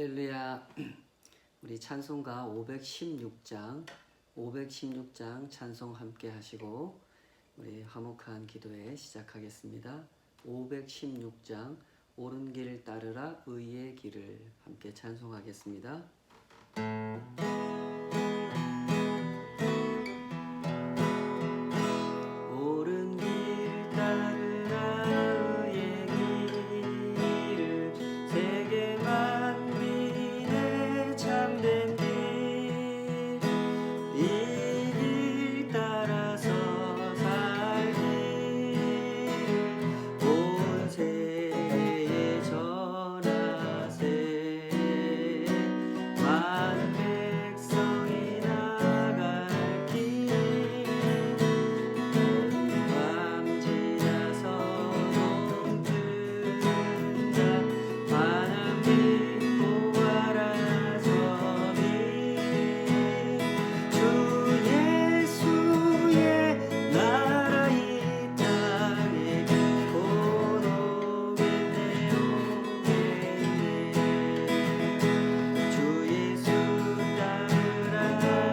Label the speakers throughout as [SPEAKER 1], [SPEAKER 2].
[SPEAKER 1] 할렐루야. 우리 찬송가 516장 찬송 함께 하시고 우리 화목한 기도회 시작하겠습니다. 516장 옳은 길 따르라 의의 길을 함께 찬송하겠습니다. 옳은 길 따르라 의의 길을 세계 만민의 참된 길 이 길 따라서 살기를 온 세계에 전하세 많은 백성이 나갈 길 밤 지나서 동뜬다 바람 빗고 와라 저기 주 예수의 나라 이 땅에 곧 오겠네 주 예수 따르라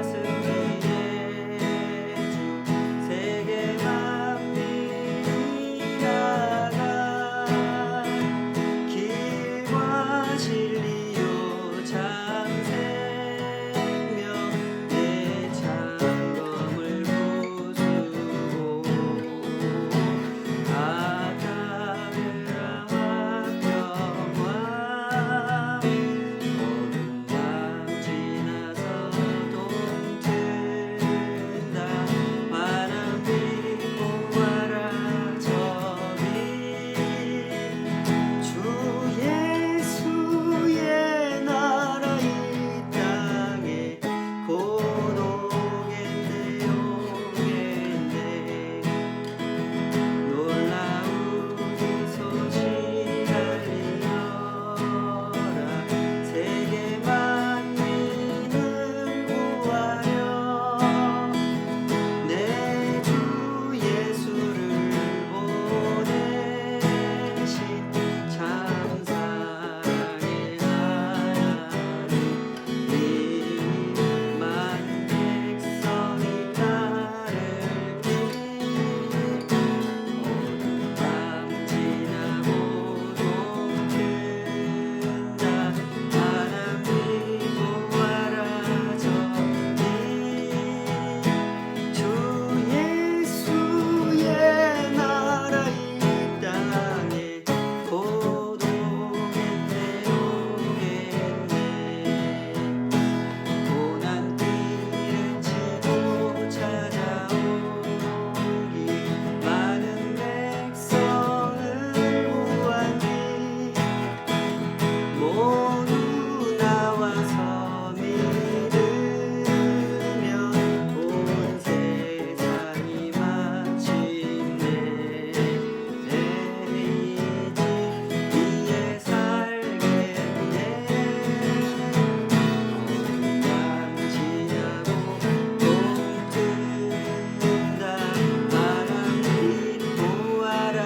[SPEAKER 1] 승리의 주 세계 만민이 나가 길과 진리요 참 생명 내 창검을 부수고 아따르라 화평왕 어둠 밤 지나서 동튼다 바람 빗고 와라 저기 주 예수의 나라 이 땅에 곧 오겠네 놀라운 이 소식 알리어라 세계 만민을 구하려 내 주 예수를 보내신 참 사랑의 하나님 많은 백성이 따를 길 어둠 밤 지나고 동튼다 바람 빗고 와라 저기 주 예수의 나라 이 땅에 곧 오겠네 고난 길을 치고 찾아오기 많은 백성을 구하니 모두 나와서 믿으면 온 세상이 마침내 에이지 위에 살겠네 어둠 밤 지나고 동튼다 바람 빗고 와라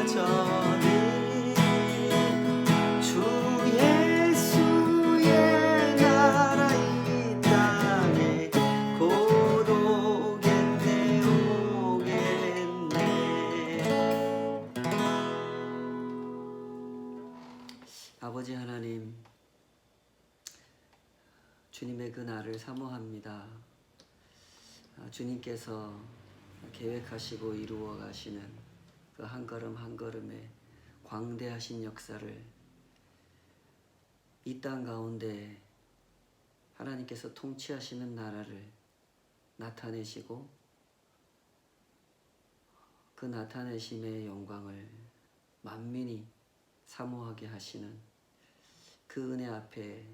[SPEAKER 1] 저기 주 예수의 나라 이 땅에 곧 오겠네 아버지 하나님, 주님의 그 날을 사모합니다. 주님께서 계획하시고 이루어 가시는 그 한 걸음 한 걸음의 광대하신 역사를 이 땅 가운데 하나님께서 통치하시는 나라를 나타내시고 그 나타내심의 영광을 만민이 사모하게 하시는 그 은혜 앞에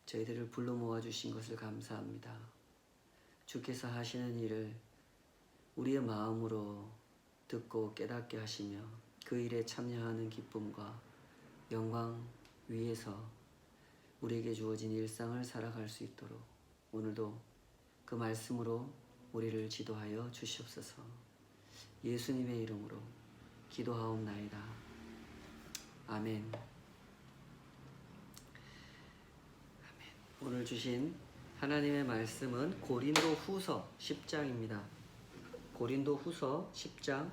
[SPEAKER 1] 저희들을 불러 모아 주신 것을 감사합니다. 주께서 하시는 일을 우리의 마음으로 듣고 깨닫게 하시며 그 일에 참여하는 기쁨과 영광 위에서 우리에게 주어진 일상을 살아갈 수 있도록 오늘도 그 말씀으로 우리를 지도하여 주시옵소서. 예수님의 이름으로 기도하옵나이다. 아멘. 오늘 주신 하나님의 말씀은 고린도 후서 10장입니다. 고린도 후서 10장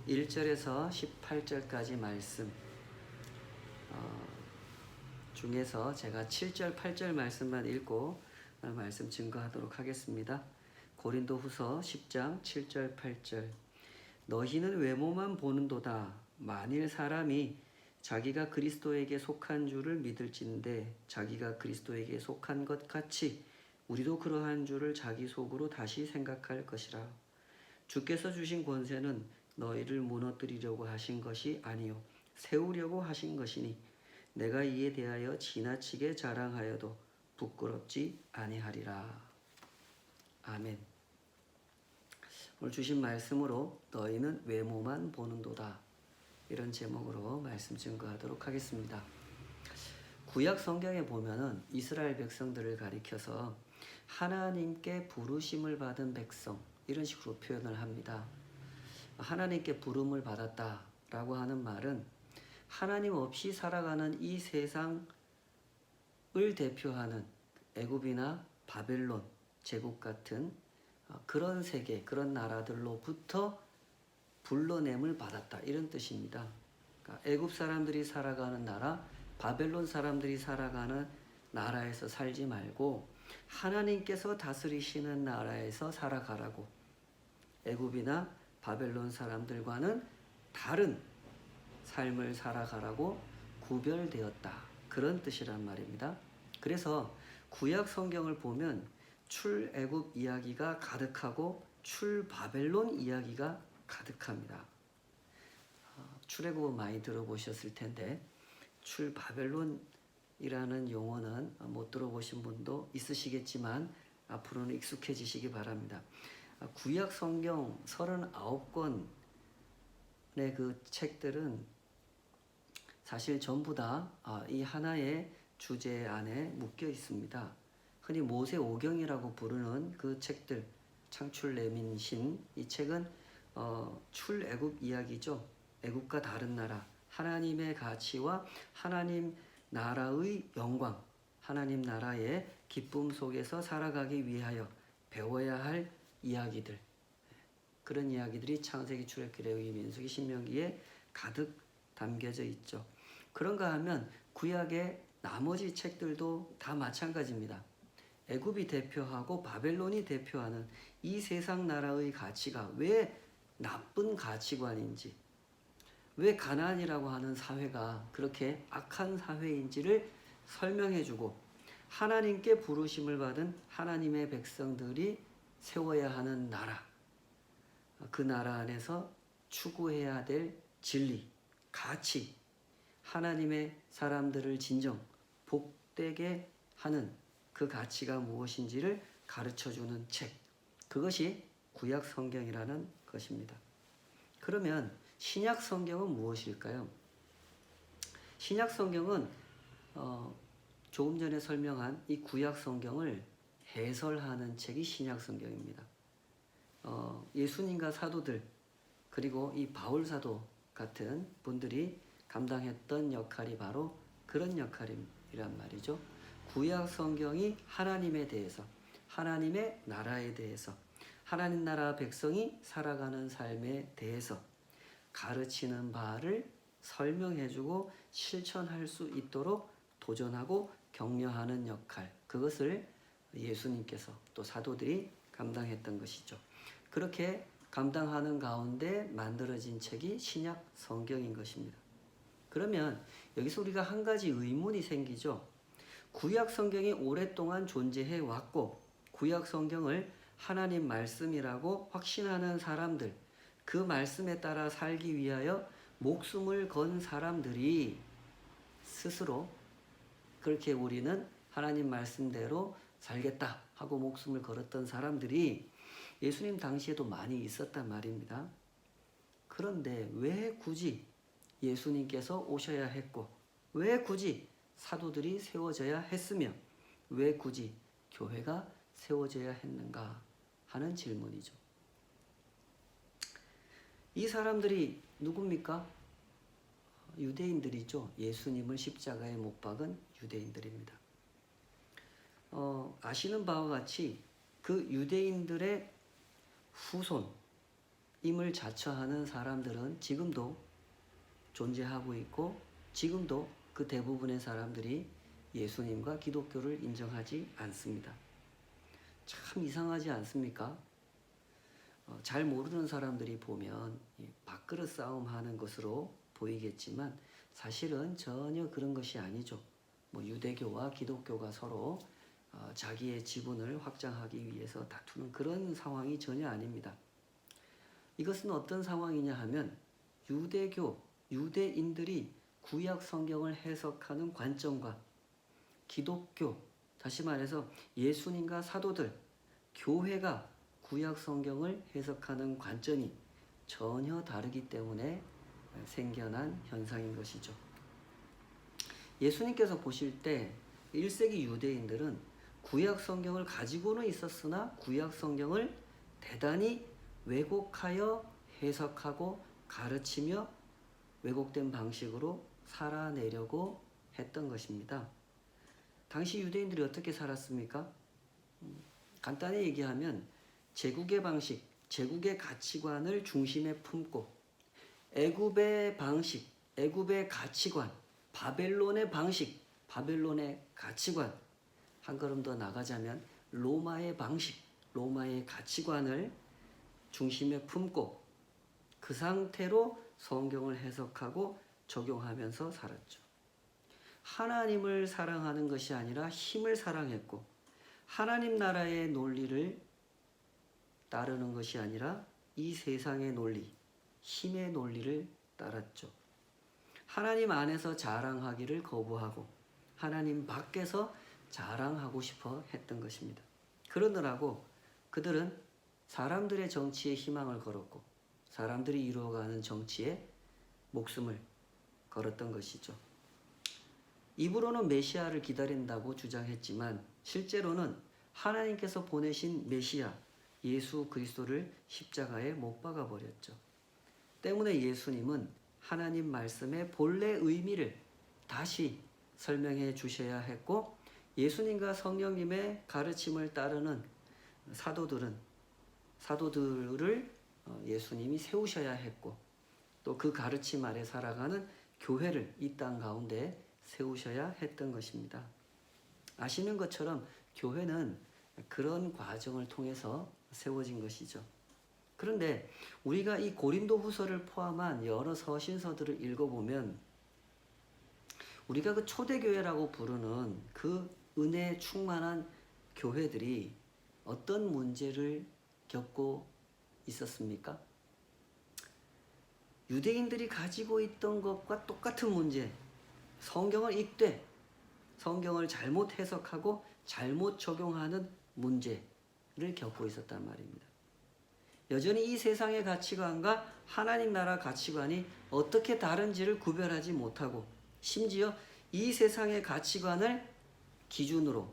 [SPEAKER 1] 1절에서 18절까지 말씀 중에서 제가 7절, 8절 말씀만 읽고 말씀 증거하도록 하겠습니다. 고린도 후서 10장 7절, 8절. 너희는 외모만 보는도다. 만일 사람이 자기가 그리스도에게 속한 줄을 믿을진대 자기가 그리스도에게 속한 것 같이 우리도 그러한 줄을 자기 속으로 다시 생각할 것이라. 주께서 주신 권세는 너희를 무너뜨리려고 하신 것이 아니요 세우려고 하신 것이니 내가 이에 대하여 지나치게 자랑하여도 부끄럽지 아니하리라. 아멘. 오늘 주신 말씀으로 너희는 외모만 보는도다, 이런 제목으로 말씀 증거하도록 하겠습니다. 구약 성경에 보면은 이스라엘 백성들을 가리켜서 하나님께 부르심을 받은 백성, 이런 식으로 표현을 합니다. 하나님께 부름을 받았다라고 하는 말은 하나님 없이 살아가는 이 세상을 대표하는 애굽이나 바벨론 제국 같은 그런 세계, 그런 나라들로부터 불러냄을 받았다, 이런 뜻입니다. 그러니까 애굽 사람들이 살아가는 나라, 바벨론 사람들이 살아가는 나라에서 살지 말고 하나님께서 다스리시는 나라에서 살아가라고, 애굽이나 바벨론 사람들과는 다른 삶을 살아가라고 구별되었다, 그런 뜻이란 말입니다. 그래서 구약 성경을 보면 출애굽 이야기가 가득하고 출바벨론 이야기가 가득합니다. 출애굽은 많이 들어보셨을 텐데 출바벨론이라는 용어는 못 들어보신 분도 있으시겠지만 앞으로는 익숙해지시기 바랍니다. 구약 성경 39권의 그 책들은 사실 전부 다 이 하나의 주제 안에 묶여 있습니다. 흔히 모세 오경이라고 부르는 그 책들, 창출 레민신, 이 책은 출애굽 이야기죠. 애굽과 다른 나라, 하나님의 가치와 하나님 나라의 영광, 하나님 나라의 기쁨 속에서 살아가기 위하여 배워야 할 이야기들, 그런 이야기들이 창세기, 출애굽기, 레위기, 민수기, 신명기에 가득 담겨져 있죠. 그런가 하면 구약의 나머지 책들도 다 마찬가지입니다. 애굽이 대표하고 바벨론이 대표하는 이 세상 나라의 가치가 왜 나쁜 가치관인지, 왜 가나안이라고 하는 사회가 그렇게 악한 사회인지를 설명해주고, 하나님께 부르심을 받은 하나님의 백성들이 세워야 하는 나라, 그 나라 안에서 추구해야 될 진리, 가치, 하나님의 사람들을 진정 복되게 하는 그 가치가 무엇인지를 가르쳐주는 책, 그것이 구약 성경이라는 것입니다. 그러면 신약 성경은 무엇일까요? 신약 성경은 조금 전에 설명한 이 구약 성경을 해설하는 책이 신약 성경입니다. 예수님과 사도들, 그리고 이 바울 사도 같은 분들이 감당했던 역할이 바로 그런 역할이란 말이죠. 구약 성경이 하나님에 대해서, 하나님의 나라에 대해서, 하나님 나라 백성이 살아가는 삶에 대해서 가르치는 바를 설명해주고 실천할 수 있도록 도전하고 격려하는 역할, 그것을 예수님께서 또 사도들이 감당했던 것이죠. 그렇게 감당하는 가운데 만들어진 책이 신약 성경인 것입니다. 그러면 여기서 우리가 한 가지 의문이 생기죠. 구약 성경이 오랫동안 존재해 왔고 구약 성경을 하나님 말씀이라고 확신하는 사람들, 그 말씀에 따라 살기 위하여 목숨을 건 사람들이 스스로 그렇게 우리는 하나님 말씀대로 살겠다 하고 목숨을 걸었던 사람들이 예수님 당시에도 많이 있었단 말입니다. 그런데 왜 굳이 예수님께서 오셔야 했고, 왜 굳이 사도들이 세워져야 했으며, 왜 굳이 교회가 세워져야 했는가 하는 질문이죠. 이 사람들이 누굽니까? 유대인들이죠. 예수님을 십자가에 못 박은 유대인들입니다. 아시는 바와 같이 그 유대인들의 후손임을 자처하는 사람들은 지금도 존재하고 있고 지금도 그 대부분의 사람들이 예수님과 기독교를 인정하지 않습니다. 참 이상하지 않습니까? 잘 모르는 사람들이 보면 밥그릇 싸움 하는 것으로 보이겠지만 사실은 전혀 그런 것이 아니죠. 유대교와 기독교가 서로 자기의 지분을 확장하기 위해서 다투는 그런 상황이 전혀 아닙니다. 이것은 어떤 상황이냐 하면 유대인들이 구약 성경을 해석하는 관점과 기독교, 다시 말해서 예수님과 사도들, 교회가 구약 성경을 해석하는 관점이 전혀 다르기 때문에 생겨난 현상인 것이죠. 예수님께서 보실 때 1세기 유대인들은 구약 성경을 가지고는 있었으나 구약 성경을 대단히 왜곡하여 해석하고 가르치며 왜곡된 방식으로 살아내려고 했던 것입니다. 당시 유대인들이 어떻게 살았습니까? 간단히 얘기하면 제국의 방식, 제국의 가치관을 중심에 품고 애굽의 방식, 애굽의 가치관, 바벨론의 방식, 바벨론의 가치관, 한 걸음 더 나가자면 로마의 방식, 로마의 가치관을 중심에 품고 그 상태로 성경을 해석하고 적용하면서 살았죠. 하나님을 사랑하는 것이 아니라 힘을 사랑했고 하나님 나라의 논리를 따르는 것이 아니라 이 세상의 논리, 힘의 논리를 따랐죠. 하나님 안에서 자랑하기를 거부하고 하나님 밖에서 자랑하고 싶어 했던 것입니다. 그러느라고 그들은 사람들의 정치에 희망을 걸었고 사람들이 이루어가는 정치에 목숨을 걸었던 것이죠. 입으로는 메시아를 기다린다고 주장했지만 실제로는 하나님께서 보내신 메시아 예수 그리스도를 십자가에 못 박아 버렸죠. 때문에 예수님은 하나님 말씀의 본래 의미를 다시 설명해 주셔야 했고 예수님과 성령님의 가르침을 따르는 사도들을 예수님이 세우셔야 했고 또 그 가르침 아래 살아가는 교회를 이 땅 가운데 세우셔야 했던 것입니다. 아시는 것처럼 교회는 그런 과정을 통해서 세워진 것이죠. 그런데 우리가 이 고린도 후서를 포함한 여러 서신서들을 읽어보면 우리가 그 초대교회라고 부르는 그 은혜에 충만한 교회들이 어떤 문제를 겪고 있었습니까? 유대인들이 가지고 있던 것과 똑같은 문제, 성경을 읽되 성경을 잘못 해석하고 잘못 적용하는 문제를 겪고 있었단 말입니다. 여전히 이 세상의 가치관과 하나님 나라 가치관이 어떻게 다른지를 구별하지 못하고 심지어 이 세상의 가치관을 기준으로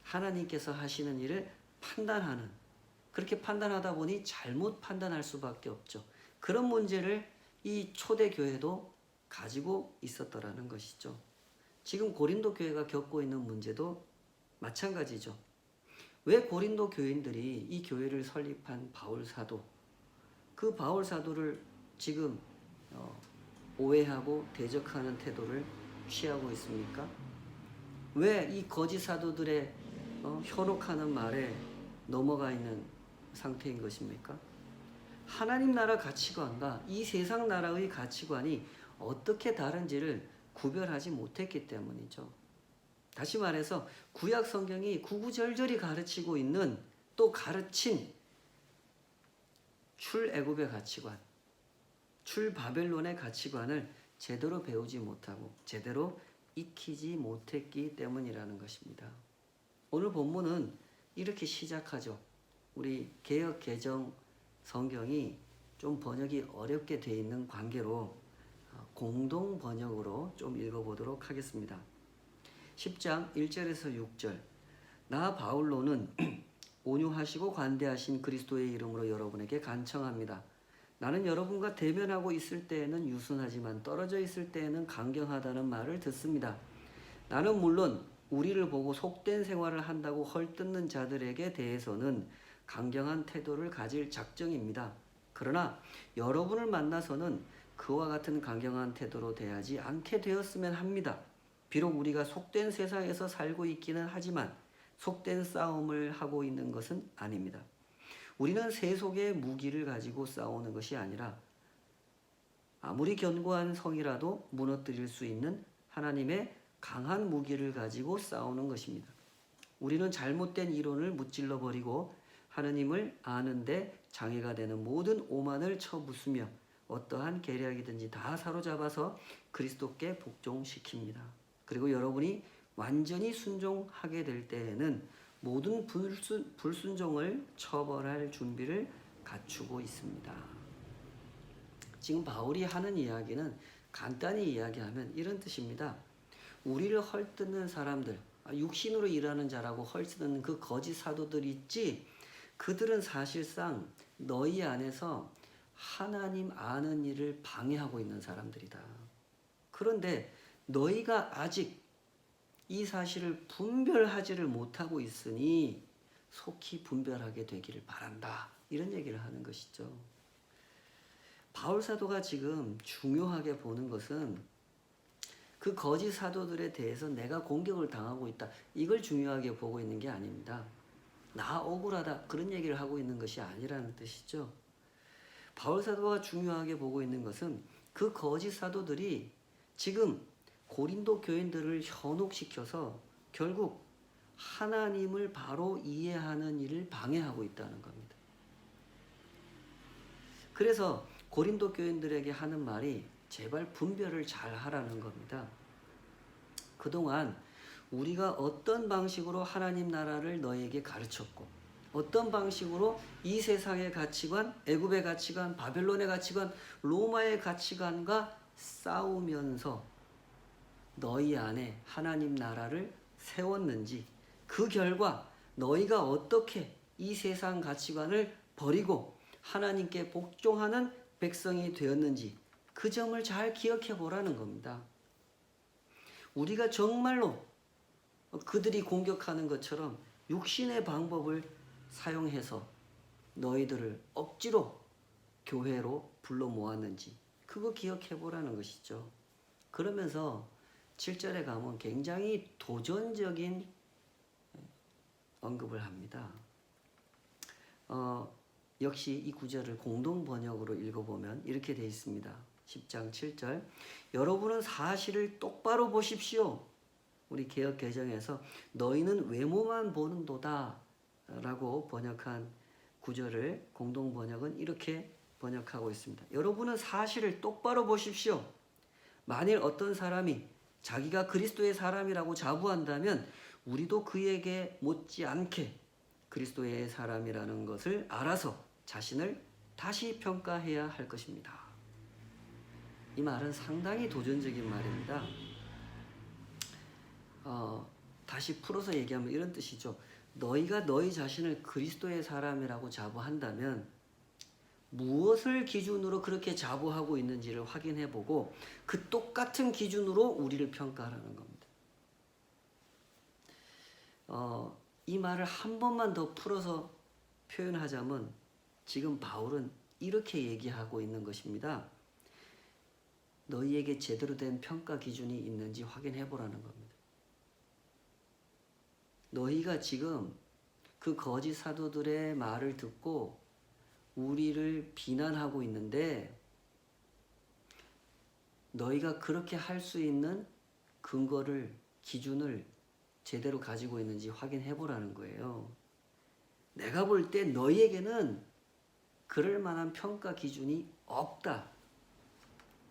[SPEAKER 1] 하나님께서 하시는 일을 판단하는, 그렇게 판단하다 보니 잘못 판단할 수밖에 없죠. 그런 문제를 이 초대교회도 가지고 있었더라는 것이죠. 지금 고린도 교회가 겪고 있는 문제도 마찬가지죠. 왜 고린도 교인들이 이 교회를 설립한 바울 사도, 그 바울 사도를 지금 오해하고 대적하는 태도를 취하고 있습니까? 왜 이 거짓 사도들의 현혹하는 말에 넘어가 있는 상태인 것입니까? 하나님 나라 가치관과 이 세상 나라의 가치관이 어떻게 다른지를 구별하지 못했기 때문이죠. 다시 말해서 구약 성경이 구구절절히 가르치고 있는 또 가르친 출애굽의 가치관, 출바벨론의 가치관을 제대로 배우지 못하고 제대로 익히지 못했기 때문이라는 것입니다. 오늘 본문은 이렇게 시작하죠. 우리 개역 개정 성경이 좀 번역이 어렵게 되어 있는 관계로 공동 번역으로 좀 읽어보도록 하겠습니다. 10장 1절에서 6절. 나 바울로는 온유하시고 관대하신 그리스도의 이름으로 여러분에게 간청합니다. 나는 여러분과 대면하고 있을 때에는 유순하지만 떨어져 있을 때에는 강경하다는 말을 듣습니다. 나는 물론 우리를 보고 속된 생활을 한다고 헐뜯는 자들에게 대해서는 강경한 태도를 가질 작정입니다. 그러나 여러분을 만나서는 그와 같은 강경한 태도로 대하지 않게 되었으면 합니다. 비록 우리가 속된 세상에서 살고 있기는 하지만 속된 싸움을 하고 있는 것은 아닙니다. 우리는 세속의 무기를 가지고 싸우는 것이 아니라 아무리 견고한 성이라도 무너뜨릴 수 있는 하나님의 강한 무기를 가지고 싸우는 것입니다. 우리는 잘못된 이론을 무찔러 버리고 하느님을 아는데 장애가 되는 모든 오만을 쳐부수며 어떠한 계략이든지 다 사로잡아서 그리스도께 복종시킵니다. 그리고 여러분이 완전히 순종하게 될 때에는 모든 불순종을 처벌할 준비를 갖추고 있습니다. 지금 바울이 하는 이야기는 간단히 이야기하면 이런 뜻입니다. 우리를 헐뜯는 사람들, 육신으로 일하는 자라고 헐뜯는 그 거짓 사도들이 있지, 그들은 사실상 너희 안에서 하나님 아는 일을 방해하고 있는 사람들이다. 그런데 너희가 아직 이 사실을 분별하지를 못하고 있으니 속히 분별하게 되기를 바란다. 이런 얘기를 하는 것이죠. 바울 사도가 지금 중요하게 보는 것은 그 거짓 사도들에 대해서 내가 공격을 당하고 있다. 이걸 중요하게 보고 있는 게 아닙니다. 나 억울하다. 그런 얘기를 하고 있는 것이 아니라는 뜻이죠. 바울 사도가 중요하게 보고 있는 것은 그 거짓 사도들이 지금 고린도 교인들을 현혹시켜서 결국 하나님을 바로 이해하는 일을 방해하고 있다는 겁니다. 그래서 고린도 교인들에게 하는 말이 제발 분별을 잘 하라는 겁니다. 그동안 우리가 어떤 방식으로 하나님 나라를 너에게 가르쳤고 어떤 방식으로 이 세상의 가치관, 애굽의 가치관, 바벨론의 가치관, 로마의 가치관과 싸우면서 너희 안에 하나님 나라를 세웠는지, 그 결과 너희가 어떻게 이 세상 가치관을 버리고 하나님께 복종하는 백성이 되었는지 그 점을 잘 기억해 보라는 겁니다. 우리가 정말로 그들이 공격하는 것처럼 육신의 방법을 사용해서 너희들을 억지로 교회로 불러 모았는지 그거 기억해 보라는 것이죠. 그러면서 7절에 가면 굉장히 도전적인 언급을 합니다. 역시 이 구절을 공동 번역으로 읽어보면 이렇게 되어 있습니다. 10장 7절. 여러분은 사실을 똑바로 보십시오. 우리 개역 개정에서 너희는 외모만 보는도다 라고 번역한 구절을 공동 번역은 이렇게 번역하고 있습니다. 여러분은 사실을 똑바로 보십시오. 만일 어떤 사람이 자기가 그리스도의 사람이라고 자부한다면 우리도 그에게 못지않게 그리스도의 사람이라는 것을 알아서 자신을 다시 평가해야 할 것입니다. 이 말은 상당히 도전적인 말입니다. 다시 풀어서 얘기하면 이런 뜻이죠. 너희가 너희 자신을 그리스도의 사람이라고 자부한다면 무엇을 기준으로 그렇게 자부하고 있는지를 확인해보고 그 똑같은 기준으로 우리를 평가하라는 겁니다. 이 말을 한 번만 더 풀어서 표현하자면 지금 바울은 이렇게 얘기하고 있는 것입니다. 너희에게 제대로 된 평가 기준이 있는지 확인해보라는 겁니다. 너희가 지금 그 거짓 사도들의 말을 듣고 우리를 비난하고 있는데 너희가 그렇게 할 수 있는 근거를, 기준을 제대로 가지고 있는지 확인해 보라는 거예요. 내가 볼 때 너희에게는 그럴 만한 평가 기준이 없다.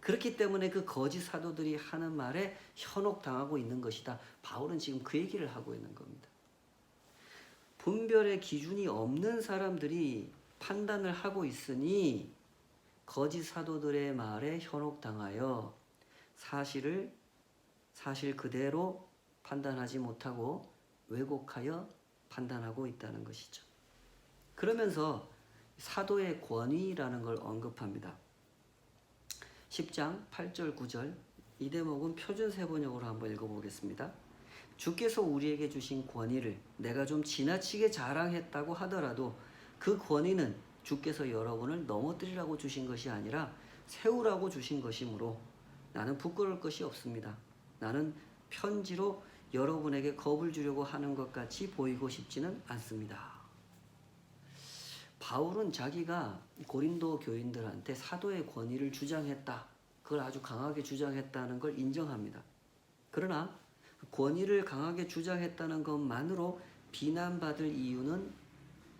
[SPEAKER 1] 그렇기 때문에 그 거짓 사도들이 하는 말에 현혹당하고 있는 것이다. 바울은 지금 그 얘기를 하고 있는 겁니다. 분별의 기준이 없는 사람들이 판단을 하고 있으니 거짓 사도들의 말에 현혹당하여 사실 그대로 판단하지 못하고 왜곡하여 판단하고 있다는 것이죠. 그러면서 사도의 권위라는 걸 언급합니다. 10장 8절 9절 이 대목은 표준 세번역으로 한번 읽어보겠습니다. 주께서 우리에게 주신 권위를 내가 좀 지나치게 자랑했다고 하더라도 그 권위는 주께서 여러분을 넘어뜨리라고 주신 것이 아니라 세우라고 주신 것이므로 나는 부끄러울 것이 없습니다. 나는 편지로 여러분에게 겁을 주려고 하는 것 같이 보이고 싶지는 않습니다. 바울은 자기가 고린도 교인들한테 사도의 권위를 주장했다. 그걸 아주 강하게 주장했다는 걸 인정합니다. 그러나 권위를 강하게 주장했다는 것만으로 비난받을 이유는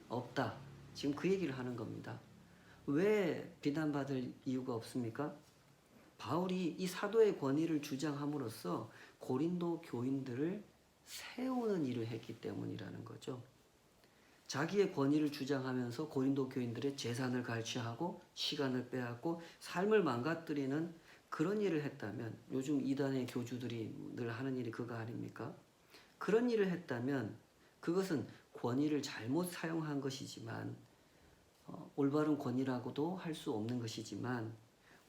[SPEAKER 1] 없다. 지금 그 얘기를 하는 겁니다. 왜 비난받을 이유가 없습니까? 바울이 이 사도의 권위를 주장함으로써 고린도 교인들을 세우는 일을 했기 때문이라는 거죠. 자기의 권위를 주장하면서 고린도 교인들의 재산을 갈취하고 시간을 빼앗고 삶을 망가뜨리는 그런 일을 했다면, 요즘 이단의 교주들이 늘 하는 일이 그거 아닙니까? 그런 일을 했다면 그것은 권위를 잘못 사용한 것이지만 올바른 권위라고도 할 수 없는 것이지만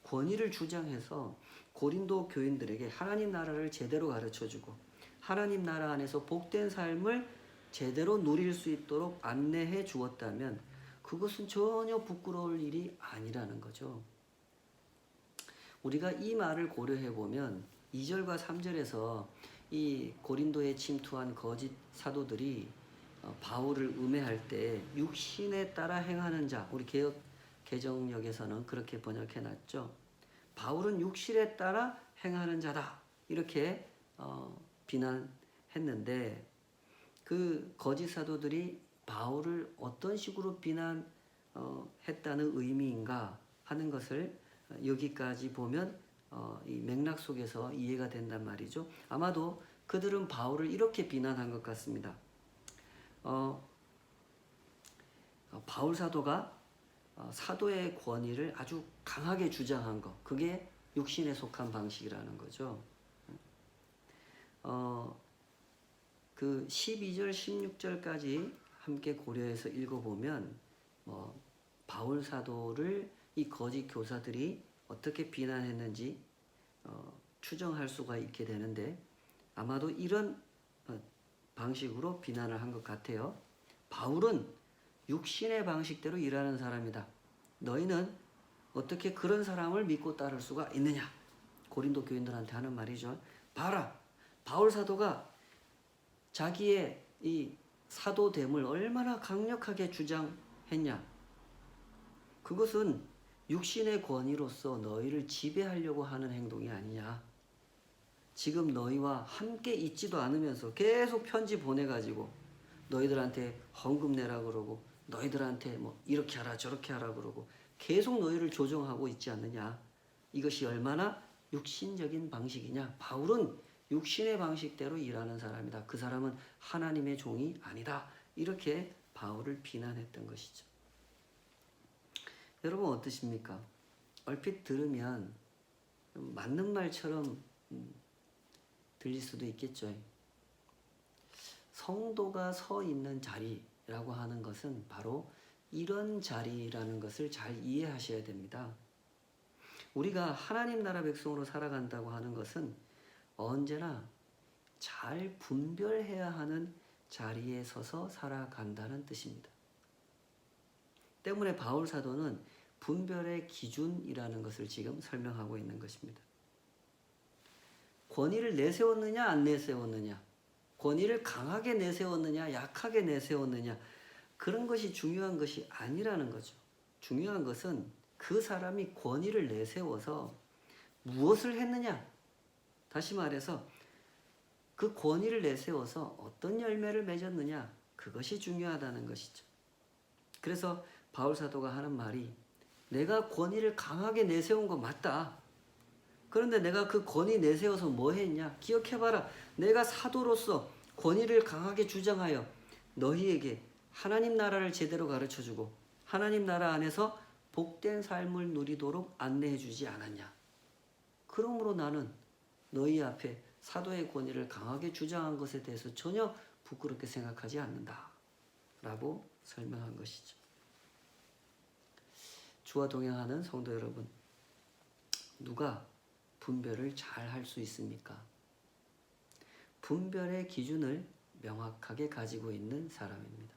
[SPEAKER 1] 권위를 주장해서 고린도 교인들에게 하나님 나라를 제대로 가르쳐주고 하나님 나라 안에서 복된 삶을 제대로 누릴 수 있도록 안내해 주었다면 그것은 전혀 부끄러울 일이 아니라는 거죠. 우리가 이 말을 고려해 보면 2절과 3절에서 이 고린도에 침투한 거짓 사도들이 바울을 음해할 때 육신에 따라 행하는 자, 우리 개역 개정역에서는 그렇게 번역해 놨죠. 바울은 육신에 따라 행하는 자다. 이렇게 비난했는데 그 거짓 사도들이 바울을 어떤 식으로 비난했다는 의미인가 하는 것을 여기까지 보면 이 맥락 속에서 이해가 된단 말이죠. 아마도 그들은 바울을 이렇게 비난한 것 같습니다. 바울 사도가 사도의 권위를 아주 강하게 주장한 것, 그게 육신에 속한 방식이라는 거죠. 그 12절, 16절까지 함께 고려해서 읽어보면 바울 사도를 이 거짓 교사들이 어떻게 비난했는지 추정할 수가 있게 되는데 아마도 이런 방식으로 비난을 한 것 같아요. 바울은 육신의 방식대로 일하는 사람이다. 너희는 어떻게 그런 사람을 믿고 따를 수가 있느냐? 고린도 교인들한테 하는 말이죠. 봐라, 바울 사도가 자기의 이 사도됨을 얼마나 강력하게 주장했냐? 그것은 육신의 권위로서 너희를 지배하려고 하는 행동이 아니냐? 지금 너희와 함께 있지도 않으면서 계속 편지 보내가지고 너희들한테 헌금 내라 그러고 너희들한테 뭐 이렇게 하라 저렇게 하라 그러고 계속 너희를 조종하고 있지 않느냐? 이것이 얼마나 육신적인 방식이냐? 바울은 육신의 방식대로 일하는 사람이다. 그 사람은 하나님의 종이 아니다. 이렇게 바울을 비난했던 것이죠. 여러분 어떠십니까? 얼핏 들으면 맞는 말처럼 들릴 수도 있겠죠. 성도가 서 있는 자리라고 하는 것은 바로 이런 자리라는 것을 잘 이해하셔야 됩니다. 우리가 하나님 나라 백성으로 살아간다고 하는 것은 언제나 잘 분별해야 하는 자리에 서서 살아간다는 뜻입니다. 때문에 바울 사도는 분별의 기준이라는 것을 지금 설명하고 있는 것입니다. 권위를 내세웠느냐 안 내세웠느냐, 권위를 강하게 내세웠느냐 약하게 내세웠느냐, 그런 것이 중요한 것이 아니라는 거죠. 중요한 것은 그 사람이 권위를 내세워서 무엇을 했느냐, 다시 말해서 그 권위를 내세워서 어떤 열매를 맺었느냐, 그것이 중요하다는 것이죠. 그래서 바울 사도가 하는 말이 내가 권위를 강하게 내세운 거 맞다. 그런데 내가 그 권위 내세워서 뭐 했냐? 기억해봐라. 내가 사도로서 권위를 강하게 주장하여 너희에게 하나님 나라를 제대로 가르쳐주고 하나님 나라 안에서 복된 삶을 누리도록 안내해주지 않았냐? 그러므로 나는 너희 앞에 사도의 권위를 강하게 주장한 것에 대해서 전혀 부끄럽게 생각하지 않는다. 라고 설명한 것이죠. 주와 동행하는 성도 여러분, 누가 분별을 잘 할 수 있습니까? 분별의 기준을 명확하게 가지고 있는 사람입니다.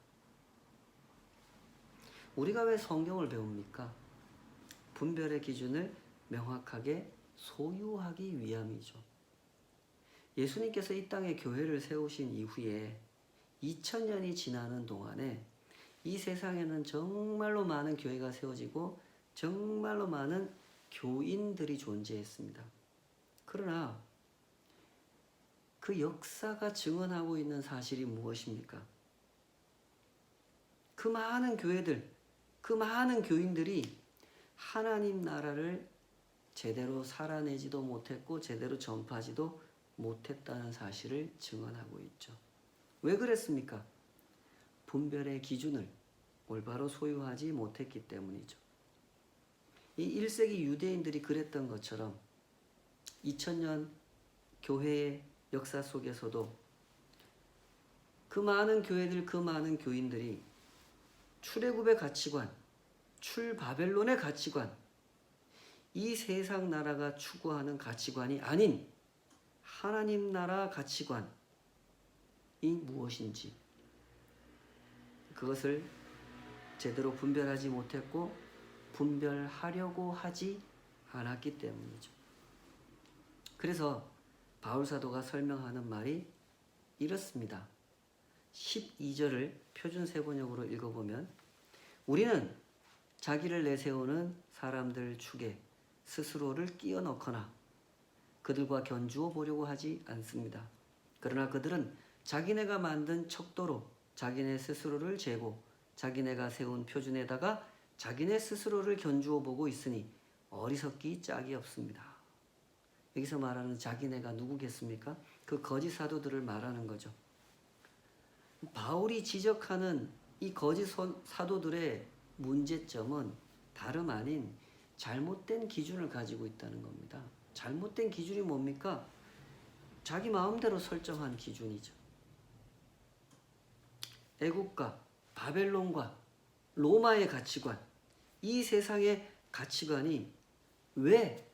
[SPEAKER 1] 우리가 왜 성경을 배웁니까? 분별의 기준을 명확하게 소유하기 위함이죠. 예수님께서 이 땅에 교회를 세우신 이후에 2000년이 지나는 동안에 이 세상에는 정말로 많은 교회가 세워지고 정말로 많은 교인들이 존재했습니다. 그러나 그 역사가 증언하고 있는 사실이 무엇입니까? 그 많은 교회들, 그 많은 교인들이 하나님 나라를 제대로 살아내지도 못했고 제대로 전파하지도 못했다는 사실을 증언하고 있죠. 왜 그랬습니까? 분별의 기준을 올바로 소유하지 못했기 때문이죠. 이 1세기 유대인들이 그랬던 것처럼 2000년 교회의 역사 속에서도 그 많은 교회들, 그 많은 교인들이 출애굽의 가치관, 출바벨론의 가치관, 이 세상 나라가 추구하는 가치관이 아닌 하나님 나라 가치관이 무엇인지 그것을 제대로 분별하지 못했고 분별하려고 하지 않았기 때문이죠. 그래서 바울 사도가 설명하는 말이 이렇습니다. 12절을 표준세번역으로 읽어보면 우리는 자기를 내세우는 사람들 축에 스스로를 끼워 넣거나 그들과 견주어 보려고 하지 않습니다. 그러나 그들은 자기네가 만든 척도로 자기네 스스로를 재고 자기네가 세운 표준에다가 자기네 스스로를 견주어 보고 있으니 어리석기 짝이 없습니다. 여기서 말하는 자기네가 누구겠습니까? 그 거짓 사도들을 말하는 거죠. 바울이 지적하는 이 거짓 사도들의 문제점은 다름 아닌 잘못된 기준을 가지고 있다는 겁니다. 잘못된 기준이 뭡니까? 자기 마음대로 설정한 기준이죠. 애국과 바벨론과 로마의 가치관, 이 세상의 가치관이 왜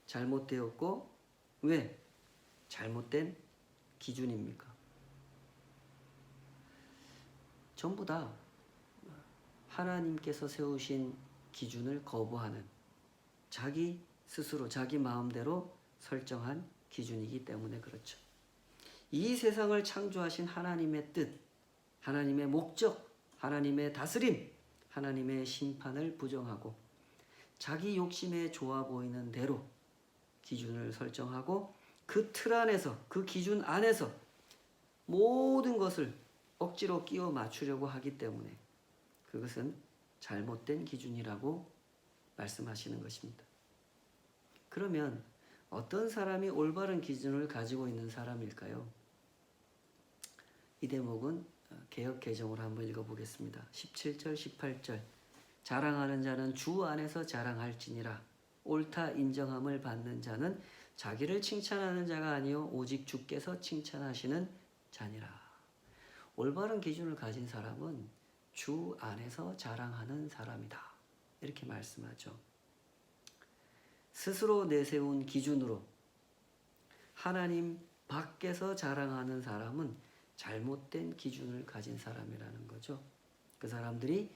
[SPEAKER 1] 잘못되었고 왜 잘못된 기준입니까? 전부 다 하나님께서 세우신 기준을 거부하는 자기 스스로 자기 마음대로 설정한 기준이기 때문에 그렇죠. 이 세상을 창조하신 하나님의 뜻, 하나님의 목적, 하나님의 다스림, 하나님의 심판을 부정하고 자기 욕심에 좋아 보이는 대로 기준을 설정하고 그 틀 안에서 그 기준 안에서 모든 것을 억지로 끼워 맞추려고 하기 때문에 그것은 잘못된 기준이라고 말씀하시는 것입니다. 그러면 어떤 사람이 올바른 기준을 가지고 있는 사람일까요? 이 대목은 개역 개정으로 한번 읽어보겠습니다. 17절 18절 자랑하는 자는 주 안에서 자랑할지니라 옳다 인정함을 받는 자는 자기를 칭찬하는 자가 아니요 오직 주께서 칭찬하시는 자니라. 올바른 기준을 가진 사람은 주 안에서 자랑하는 사람이다. 이렇게 말씀하죠. 스스로 내세운 기준으로 하나님 밖에서 자랑하는 사람은 잘못된 기준을 가진 사람이라는 거죠. 그 사람들이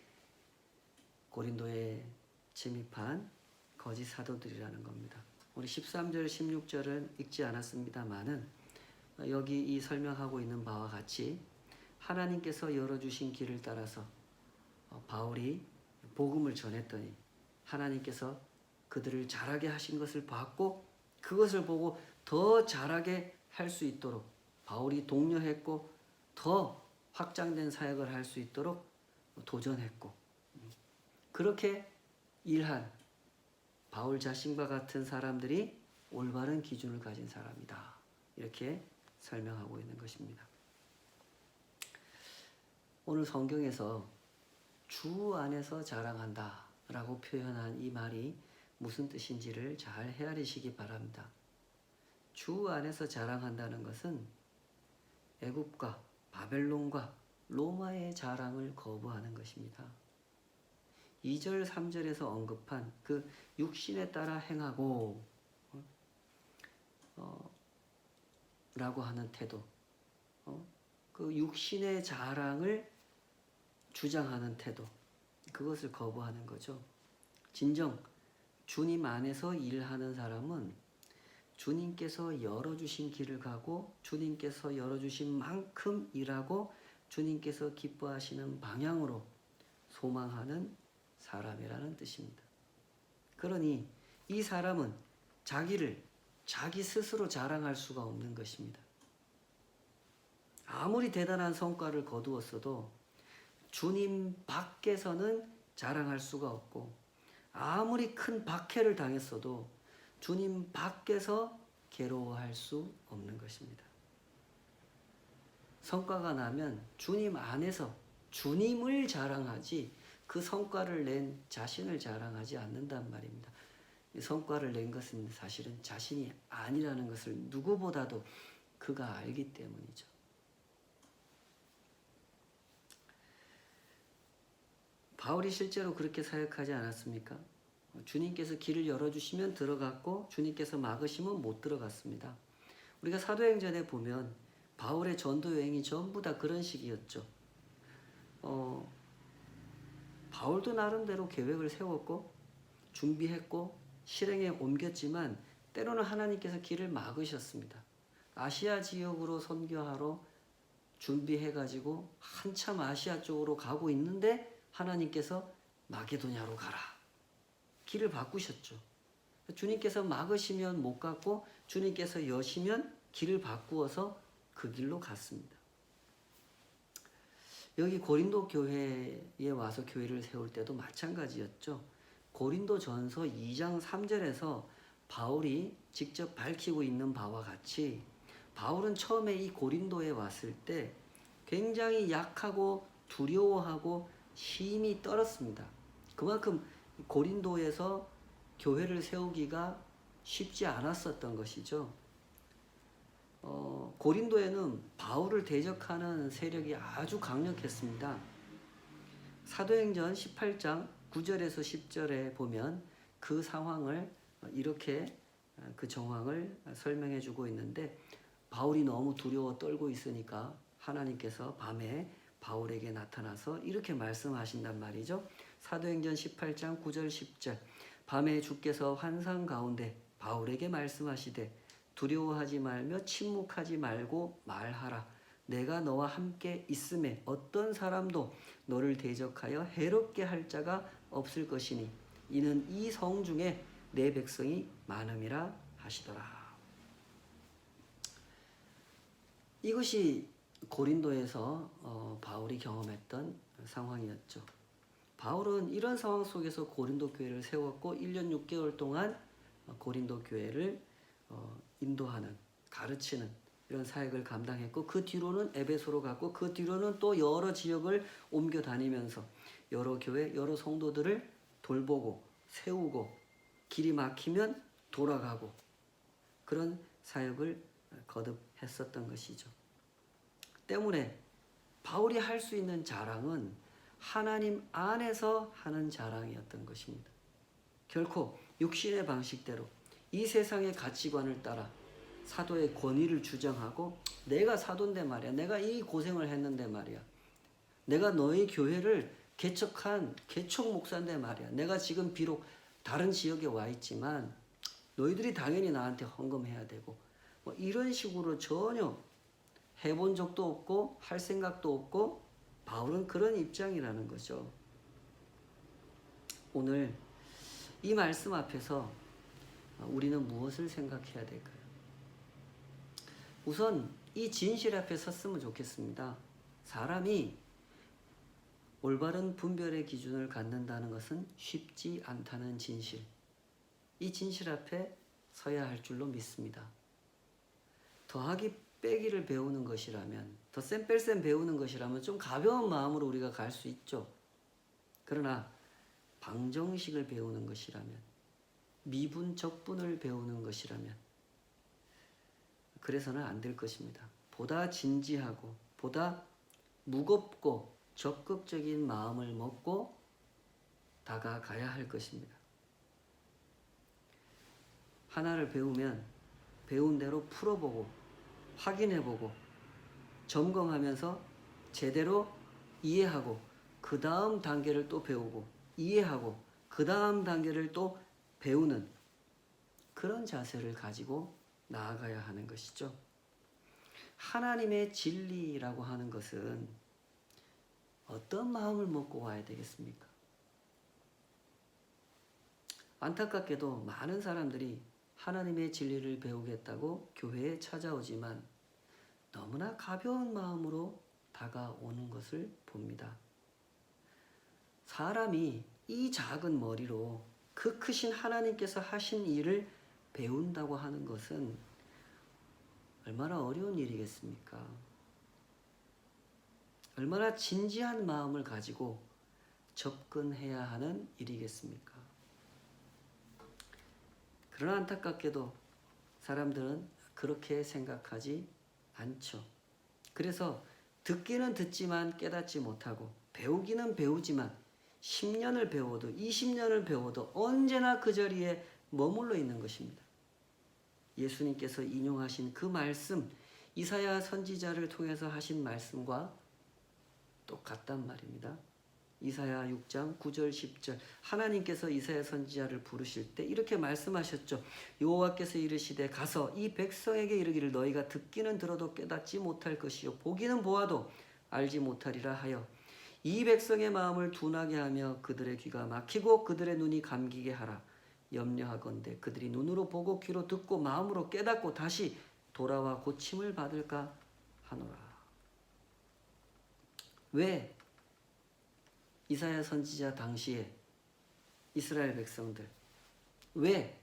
[SPEAKER 1] 고린도에 침입한 거짓 사도들이라는 겁니다. 우리 13절 16절은 읽지 않았습니다만은 여기 이 설명하고 있는 바와 같이 하나님께서 열어주신 길을 따라서 바울이 복음을 전했더니 하나님께서 그들을 잘하게 하신 것을 봤고 그것을 보고 더 잘하게 할 수 있도록 바울이 독려했고 더 확장된 사역을 할 수 있도록 도전했고 그렇게 일한 바울 자신과 같은 사람들이 올바른 기준을 가진 사람이다. 이렇게 설명하고 있는 것입니다. 오늘 성경에서 주 안에서 자랑한다 라고 표현한 이 말이 무슨 뜻인지를 잘 헤아리시기 바랍니다. 주 안에서 자랑한다는 것은 애굽과 바벨론과 로마의 자랑을 거부하는 것입니다. 2절 3절에서 언급한 그 육신에 따라 행하고 라고 하는 태도 그 육신의 자랑을 주장하는 태도, 그것을 거부하는 거죠. 진정 주님 안에서 일하는 사람은 주님께서 열어주신 길을 가고 주님께서 열어주신 만큼 일하고 주님께서 기뻐하시는 방향으로 소망하는 사람이라는 뜻입니다. 그러니 이 사람은 자기를 자기 스스로 자랑할 수가 없는 것입니다. 아무리 대단한 성과를 거두었어도 주님 밖에서는 자랑할 수가 없고, 아무리 큰 박해를 당했어도 주님 밖에서 괴로워할 수 없는 것입니다. 성과가 나면 주님 안에서 주님을 자랑하지 그 성과를 낸 자신을 자랑하지 않는단 말입니다. 성과를 낸 것은 사실은 자신이 아니라는 것을 누구보다도 그가 알기 때문이죠. 바울이 실제로 그렇게 사역하지 않았습니까? 주님께서 길을 열어주시면 들어갔고 주님께서 막으시면 못 들어갔습니다. 우리가 사도행전에 보면 바울의 전도 여행이 전부 다 그런 식이었죠. 바울도 나름대로 계획을 세웠고 준비했고 실행에 옮겼지만 때로는 하나님께서 길을 막으셨습니다. 아시아 지역으로 선교하러 준비해가지고 한참 아시아 쪽으로 가고 있는데 하나님께서 마게도냐로 가라. 길을 바꾸셨죠. 주님께서 막으시면 못 갔고 주님께서 여시면 길을 바꾸어서 그 길로 갔습니다. 여기 고린도 교회에 와서 교회를 세울 때도 마찬가지였죠. 고린도전서 2장 3절에서 바울이 직접 밝히고 있는 바와 같이 바울은 처음에 이 고린도에 왔을 때 굉장히 약하고 두려워하고 힘이 떨었습니다. 그만큼 고린도에서 교회를 세우기가 쉽지 않았었던 것이죠. 고린도에는 바울을 대적하는 세력이 아주 강력했습니다. 사도행전 18장 9절에서 10절에 보면 그 상황을 이렇게 그 정황을 설명해 주고 있는데, 바울이 너무 두려워 떨고 있으니까 하나님께서 밤에 바울에게 나타나서 이렇게 말씀하신단 말이죠. 사도행전 18장 9절 10절 밤에 주께서 환상 가운데 바울에게 말씀하시되 두려워하지 말며 침묵하지 말고 말하라. 내가 너와 함께 있음에 어떤 사람도 너를 대적하여 해롭게 할 자가 없을 것이니 이는 이 성 중에 내 백성이 많음이라 하시더라. 이것이 고린도에서 바울이 경험했던 상황이었죠. 바울은 이런 상황 속에서 고린도 교회를 세웠고 1년 6개월 동안 고린도 교회를 인도하는, 가르치는 이런 사역을 감당했고, 그 뒤로는 에베소로 갔고 그 뒤로는 또 여러 지역을 옮겨 다니면서 여러 교회, 여러 성도들을 돌보고 세우고 길이 막히면 돌아가고 그런 사역을 거듭했었던 것이죠. 때문에 바울이 할 수 있는 자랑은 하나님 안에서 하는 자랑이었던 것입니다. 결코 육신의 방식대로 이 세상의 가치관을 따라 사도의 권위를 주장하고 내가 사도인데 말이야, 내가 이 고생을 했는데 말이야, 내가 너희 교회를 개척한 개척 목사인데 말이야, 내가 지금 비록 다른 지역에 와 있지만 너희들이 당연히 나한테 헌금해야 되고, 뭐 이런 식으로 전혀 해본 적도 없고 할 생각도 없고, 바울은 그런 입장이라는 거죠. 오늘 이 말씀 앞에서 우리는 무엇을 생각해야 될까요? 우선 이 진실 앞에 섰으면 좋겠습니다. 사람이 올바른 분별의 기준을 갖는다는 것은 쉽지 않다는 진실. 이 진실 앞에 서야 할 줄로 믿습니다. 더하기 빼기를 배우는 것이라면, 덧셈 뺄셈 배우는 것이라면 좀 가벼운 마음으로 우리가 갈 수 있죠. 그러나 방정식을 배우는 것이라면, 미분 적분을 배우는 것이라면 그래서는 안 될 것입니다. 보다 진지하고 보다 무겁고 적극적인 마음을 먹고 다가가야 할 것입니다. 하나를 배우면 배운 대로 풀어보고 확인해보고 점검하면서 제대로 이해하고 그 다음 단계를 또 배우고 이해하고 그 다음 단계를 또 배우는 그런 자세를 가지고 나아가야 하는 것이죠. 하나님의 진리라고 하는 것은 어떤 마음을 먹고 와야 되겠습니까? 안타깝게도 많은 사람들이 하나님의 진리를 배우겠다고 교회에 찾아오지만 너무나 가벼운 마음으로 다가오는 것을 봅니다. 사람이 이 작은 머리로 그 크신 하나님께서 하신 일을 배운다고 하는 것은 얼마나 어려운 일이겠습니까? 얼마나 진지한 마음을 가지고 접근해야 하는 일이겠습니까? 그러나 안타깝게도 사람들은 그렇게 생각하지 않죠. 그래서 듣기는 듣지만 깨닫지 못하고 배우기는 배우지만 10년을 배워도 20년을 배워도 언제나 그 자리에 머물러 있는 것입니다. 예수님께서 인용하신 그 말씀, 이사야 선지자를 통해서 하신 말씀과 똑같단 말입니다. 이사야 6장 9절 10절 하나님께서 이사야 선지자를 부르실 때 이렇게 말씀하셨죠. 여호와께서 이르시되 가서 이 백성에게 이르기를 너희가 듣기는 들어도 깨닫지 못할 것이요 보기는 보아도 알지 못하리라 하여 이 백성의 마음을 둔하게 하며 그들의 귀가 막히고 그들의 눈이 감기게 하라. 염려하건대 그들이 눈으로 보고 귀로 듣고 마음으로 깨닫고 다시 돌아와 고침을 받을까 하노라. 왜 이사야 선지자 당시에 이스라엘 백성들, 왜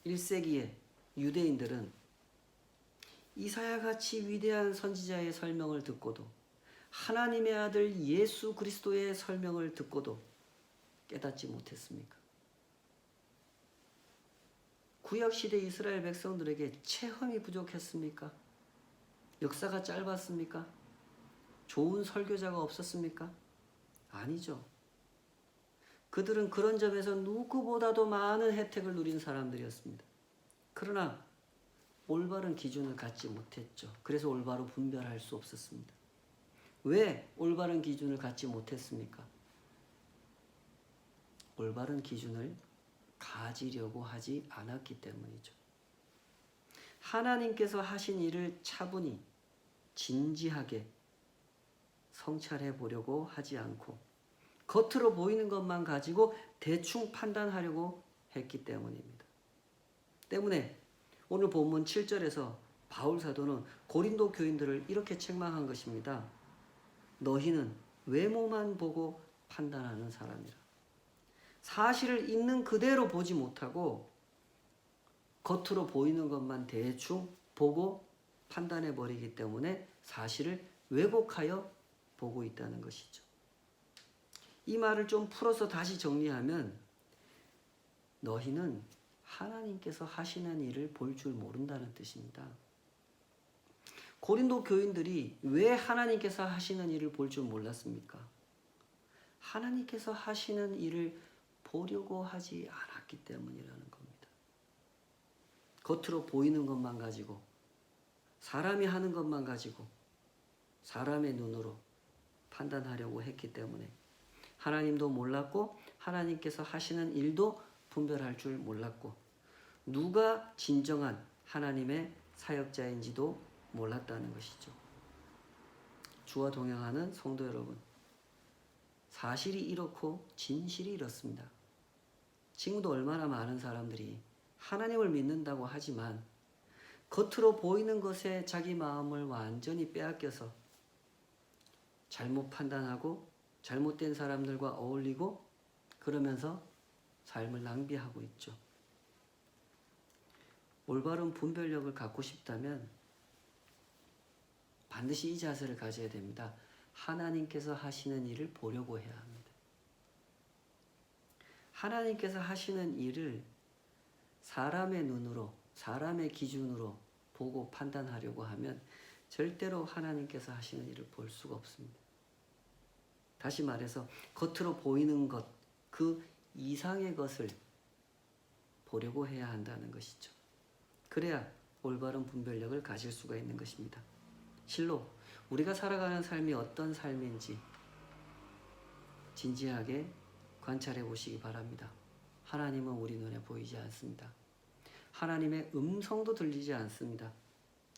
[SPEAKER 1] 1세기에 유대인들은 이사야같이 위대한 선지자의 설명을 듣고도 하나님의 아들 예수 그리스도의 설명을 듣고도 깨닫지 못했습니까? 구약시대 이스라엘 백성들에게 체험이 부족했습니까? 역사가 짧았습니까? 좋은 설교자가 없었습니까? 아니죠. 그들은 그런 점에서 누구보다도 많은 혜택을 누린 사람들이었습니다. 그러나 올바른 기준을 갖지 못했죠. 그래서 올바로 분별할 수 없었습니다. 왜 올바른 기준을 갖지 못했습니까? 올바른 기준을 가지려고 하지 않았기 때문이죠. 하나님께서 하신 일을 차분히 진지하게 성찰해 보려고 하지 않고 겉으로 보이는 것만 가지고 대충 판단하려고 했기 때문입니다. 때문에 오늘 본문 7절에서 바울 사도는 고린도 교인들을 이렇게 책망한 것입니다. 너희는 외모만 보고 판단하는 사람이라. 사실을 있는 그대로 보지 못하고 겉으로 보이는 것만 대충 보고 판단해 버리기 때문에 사실을 왜곡하여 보고 있다는 것이죠. 이 말을 좀 풀어서 다시 정리하면 너희는 하나님께서 하시는 일을 볼 줄 모른다는 뜻입니다. 고린도 교인들이 왜 하나님께서 하시는 일을 볼 줄 몰랐습니까? 하나님께서 하시는 일을 보려고 하지 않았기 때문이라는 겁니다. 겉으로 보이는 것만 가지고 사람이 하는 것만 가지고 사람의 눈으로 판단하려고 했기 때문에 하나님도 몰랐고 하나님께서 하시는 일도 분별할 줄 몰랐고 누가 진정한 하나님의 사역자인지도 몰랐다는 것이죠. 주와 동행하는 성도 여러분, 사실이 이렇고 진실이 이렇습니다. 지금도 얼마나 많은 사람들이 하나님을 믿는다고 하지만 겉으로 보이는 것에 자기 마음을 완전히 빼앗겨서 잘못 판단하고 잘못된 사람들과 어울리고 그러면서 삶을 낭비하고 있죠. 올바른 분별력을 갖고 싶다면 반드시 이 자세를 가져야 됩니다. 하나님께서 하시는 일을 보려고 해야 합니다. 하나님께서 하시는 일을 사람의 눈으로, 사람의 기준으로 보고 판단하려고 하면 절대로 하나님께서 하시는 일을 볼 수가 없습니다. 다시 말해서 겉으로 보이는 것, 그 이상의 것을 보려고 해야 한다는 것이죠. 그래야 올바른 분별력을 가질 수가 있는 것입니다. 실로 우리가 살아가는 삶이 어떤 삶인지 진지하게 관찰해 보시기 바랍니다. 하나님은 우리 눈에 보이지 않습니다. 하나님의 음성도 들리지 않습니다.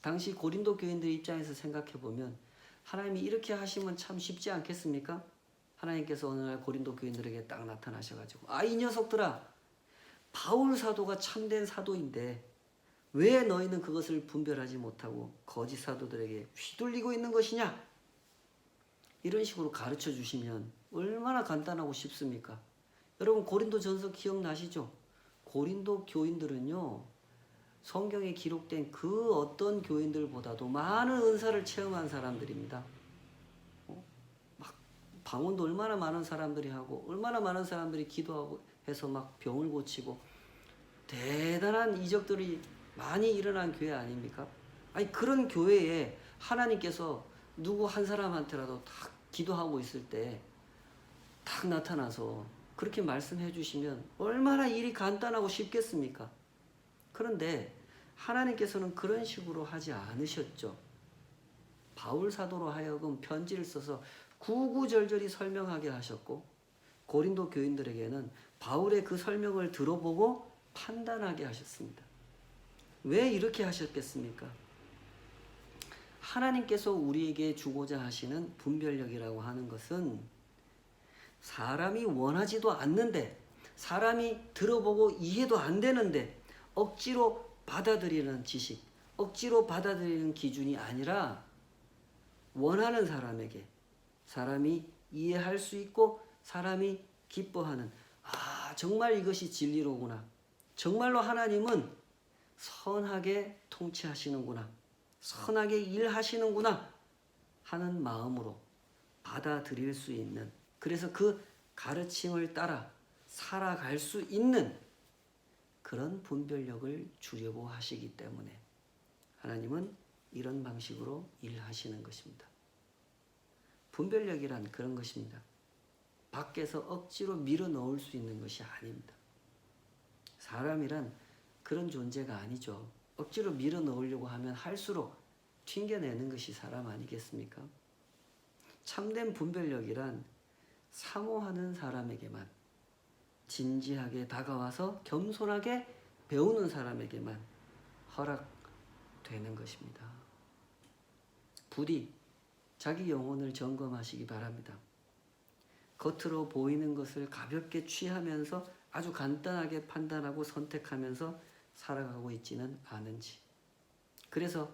[SPEAKER 1] 당시 고린도 교인들 입장에서 생각해 보면 하나님이 이렇게 하시면 참 쉽지 않겠습니까? 하나님께서 어느 날 고린도 교인들에게 딱 나타나셔가지고 이 녀석들아, 바울 사도가 참된 사도인데 왜 너희는 그것을 분별하지 못하고 거짓 사도들에게 휘둘리고 있는 것이냐? 이런 식으로 가르쳐 주시면 얼마나 간단하고 쉽습니까? 여러분 고린도 전서 기억나시죠? 고린도 교인들은요, 성경에 기록된 그 어떤 교인들보다도 많은 은사를 체험한 사람들입니다. 막 방언도 얼마나 많은 사람들이 하고 얼마나 많은 사람들이 기도하고 해서 막 병을 고치고 대단한 이적들이 많이 일어난 교회 아닙니까? 아니 그런 교회에 하나님께서 누구 한 사람한테라도 딱 기도하고 있을 때 딱 나타나서 그렇게 말씀해 주시면 얼마나 일이 간단하고 쉽겠습니까? 그런데 하나님께서는 그런 식으로 하지 않으셨죠. 바울 사도로 하여금 편지를 써서 구구절절히 설명하게 하셨고 고린도 교인들에게는 바울의 그 설명을 들어보고 판단하게 하셨습니다. 왜 이렇게 하셨겠습니까? 하나님께서 우리에게 주고자 하시는 분별력이라고 하는 것은 사람이 원하지도 않는데, 사람이 들어보고 이해도 안 되는데 억지로 받아들이는 지식, 억지로 받아들이는 기준이 아니라 원하는 사람에게 사람이 이해할 수 있고 사람이 기뻐하는, 정말 이것이 진리로구나, 정말로 하나님은 선하게 통치하시는구나, 선하게 일하시는구나 하는 마음으로 받아들일 수 있는, 그래서 그 가르침을 따라 살아갈 수 있는 그런 분별력을 주려고 하시기 때문에 하나님은 이런 방식으로 일하시는 것입니다. 분별력이란 그런 것입니다. 밖에서 억지로 밀어 넣을 수 있는 것이 아닙니다. 사람이란 그런 존재가 아니죠. 억지로 밀어 넣으려고 하면 할수록 튕겨내는 것이 사람 아니겠습니까? 참된 분별력이란 사모하는 사람에게만, 진지하게 다가와서 겸손하게 배우는 사람에게만 허락되는 것입니다. 부디 자기 영혼을 점검하시기 바랍니다. 겉으로 보이는 것을 가볍게 취하면서 아주 간단하게 판단하고 선택하면서 살아가고 있지는 않은지, 그래서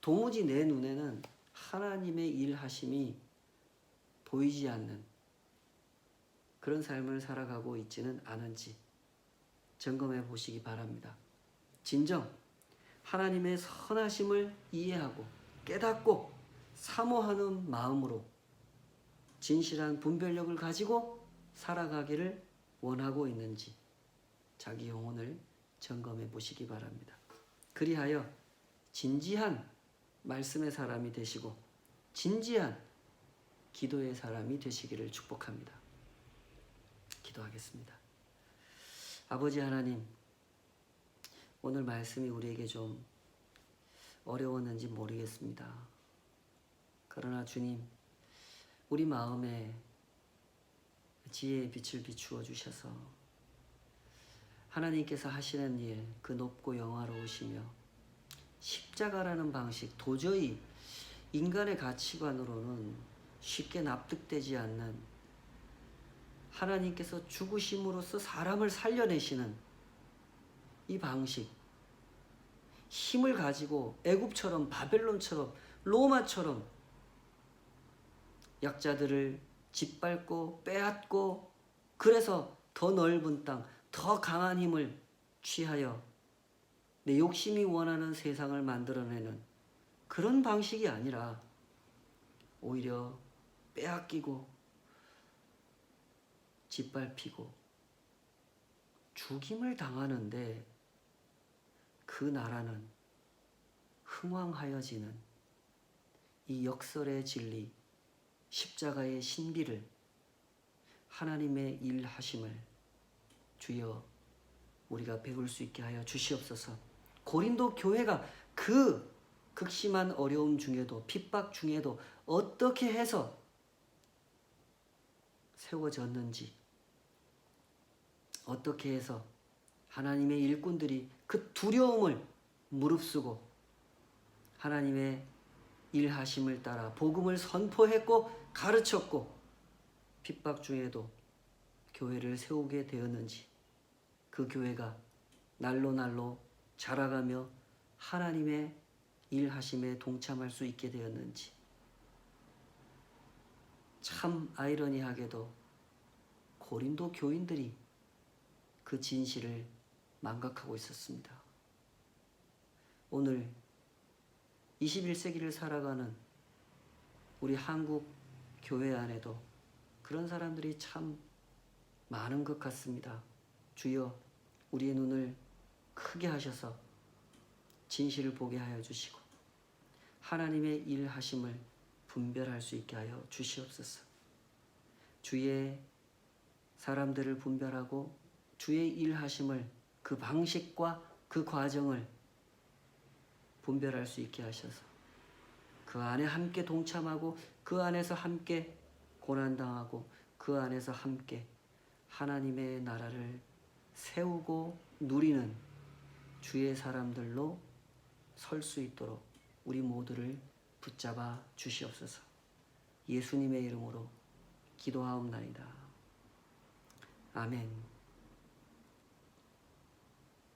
[SPEAKER 1] 도무지 내 눈에는 하나님의 일하심이 보이지 않는 그런 삶을 살아가고 있지는 않은지 점검해 보시기 바랍니다. 진정 하나님의 선하심을 이해하고 깨닫고 사모하는 마음으로 진실한 분별력을 가지고 살아가기를 원하고 있는지 자기 영혼을 점검해 보시기 바랍니다. 그리하여 진지한 말씀의 사람이 되시고 진지한 기도의 사람이 되시기를 축복합니다. 기도하겠습니다. 아버지 하나님, 오늘 말씀이 우리에게 좀 어려웠는지 모르겠습니다. 그러나 주님, 우리 마음에 지혜의 빛을 비추어 주셔서 하나님께서 하시는 일, 그 높고 영화로우시며 십자가라는 방식, 도저히 인간의 가치관으로는 쉽게 납득되지 않는, 하나님께서 죽으심으로써 사람을 살려내시는 이 방식, 힘을 가지고 애굽처럼 바벨론처럼 로마처럼 약자들을 짓밟고 빼앗고, 그래서 더 넓은 땅, 더 강한 힘을 취하여 내 욕심이 원하는 세상을 만들어내는 그런 방식이 아니라 오히려 빼앗기고 짓밟히고 죽임을 당하는데 그 나라는 흥왕하여지는 이 역설의 진리, 십자가의 신비를, 하나님의 일하심을 주여 우리가 배울 수 있게 하여 주시옵소서. 고린도 교회가 그 극심한 어려움 중에도 핍박 중에도 어떻게 해서 세워졌는지, 어떻게 해서 하나님의 일꾼들이 그 두려움을 무릅쓰고 하나님의 일하심을 따라 복음을 선포했고 가르쳤고 핍박 중에도 교회를 세우게 되었는지, 그 교회가 날로 날로 자라가며 하나님의 일하심에 동참할 수 있게 되었는지, 참 아이러니하게도 고린도 교인들이 그 진실을 망각하고 있었습니다. 오늘 21세기를 살아가는 우리 한국 교회 안에도 그런 사람들이 참 많은 것 같습니다. 주여 우리의 눈을 크게 하셔서 진실을 보게 하여 주시고 하나님의 일하심을 분별할 수 있게 하여 주시옵소서. 주의 사람들을 분별하고 주의 일하심을, 그 방식과 그 과정을 분별할 수 있게 하셔서 그 안에 함께 동참하고 그 안에서 함께 고난당하고 그 안에서 함께 하나님의 나라를 세우고 누리는 주의 사람들로 설 수 있도록 우리 모두를 붙잡아 주시옵소서. 예수님의 이름으로 기도하옵나이다. 아멘.